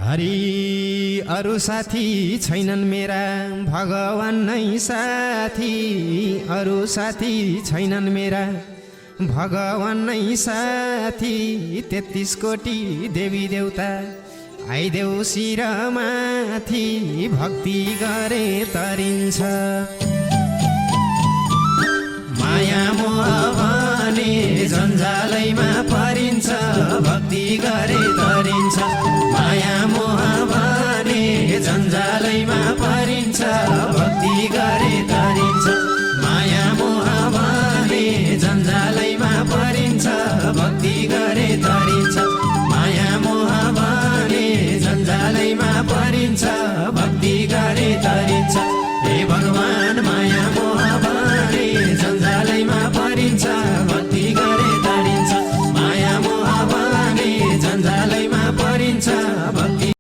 हरि अरु साथी छैनन् मेरा भगवान नै साथी अरु साथी छैनन् मेरा भगवान नै साथी 33 कोटी देवी देवता आइदेऊ शिरमाथि भक्ति गरे तरिन्छ माया मोह भने जन्जालैमा परिन्छ भक्ति गरे तरिन्छ माया मोह भने जन्जालैमा परिन्छ भक्ति गरे तरिन्छ माया मोह भने जन्जालैमा परिन्छ भक्ति गरे तरिन्छ माया मोह भने जन्जालैमा परिन्छ भक्ति गरे तरिन्छ